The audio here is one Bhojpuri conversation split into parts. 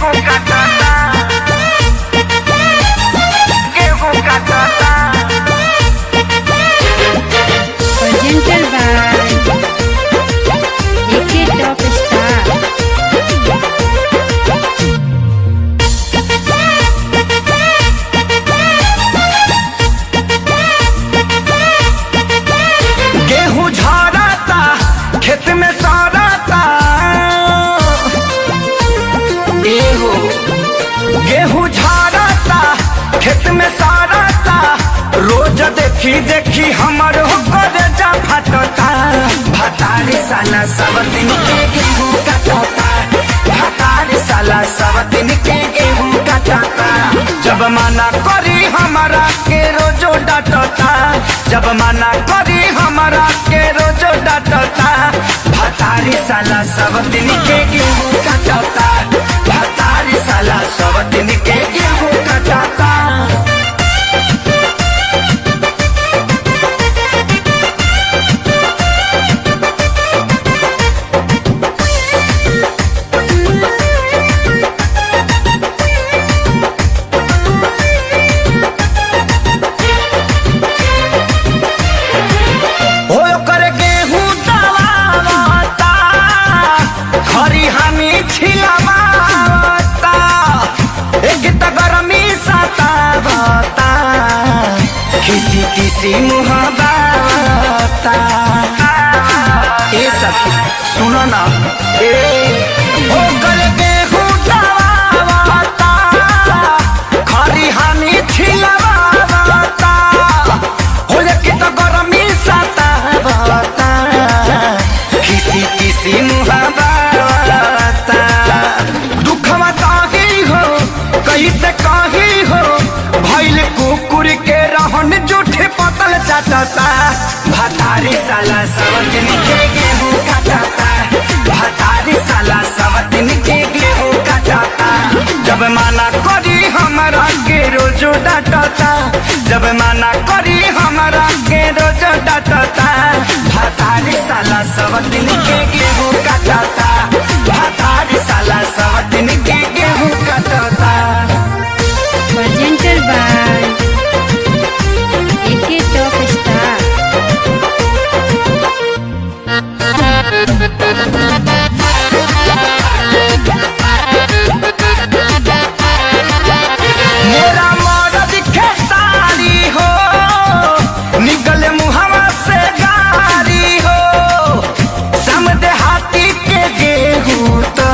गेहूं काटता, गेहूं काटता। presented by AK Top Star. गेहूं झड़ता खेत में सड़ता, एहो गेहूं झड़ता खेत में सड़ता। रोज देखी देखी हमर कलेजा फटता। भतारी साला सब दिन के गेहूं काटता, भतारी साला सब दिन के गेहूं काटता। जब मना करी हमारा के रोजो डांटता, जब मना करी हमारा के रोजो डांटता। भतारी साला सब दिन के गेहूं काटता, भतारी साला सब दिन के गेहूं काटता। हो ओकर गेहूं दबावता, खरी हमी छिलवावता। एक त गरमी सतावता, किसी किसी मुहबावता। ए सखी सुनो ना, ए ओकर गेहूं दबावता, खरी हमी छिलवावता। हो एक त गरमी सतावता, किसी किसी मुहबावता। दुखवा ताही हो कैसे कही हो, भइल कुकुर के रहन जूठे पतल चाटता। भतारी साला सब दिन के गेहूं काटता, भतारी साला सब दिन के गेहूं काटता। जब मना करी हमारा के रोजो डांटता, जब मना करी हमारा के रोजो डांटता। भतारी साला सब दिन के गेहूं काटता, भतारी साला सब दिन के गेहूं काटता। Presented by AK Top Star. मेरा मर्द खेसारी हो, निकले मुहवा से गारी हो। समझे हाथी के गेहूं तो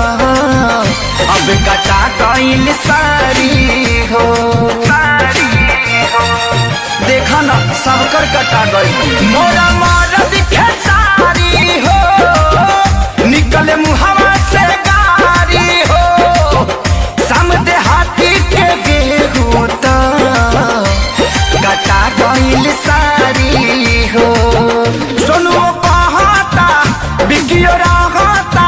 अब कटा गइल सारी हो, देखा ना सबकर कटा गई। मोरा मर्द खेसारी हो, निकले मुहवा से गारी हो। समझे हाथी के गेहूं तो कटा गइल सारी हो। सुनो कहता बिकियो रहता,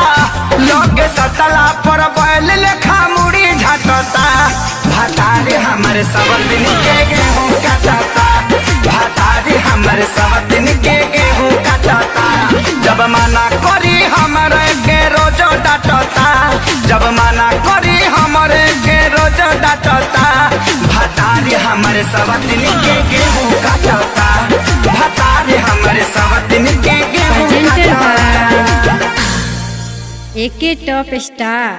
लगे सटला पर बैल लेखा मुड़ी झटता। भतारी हमारे सब दिन के गेहूं काटता, भतारी हमारे सब दिन के गेहूं काटता। जब मना करी हमारे के रोजो डांटता, जब मना करी हमारे के रोजो डांटता। भतारी हमारे सब दिन के गेहूं काटता, भतारी हमारे सब दिन के गेहूं Presented काटता। by AK Top Star.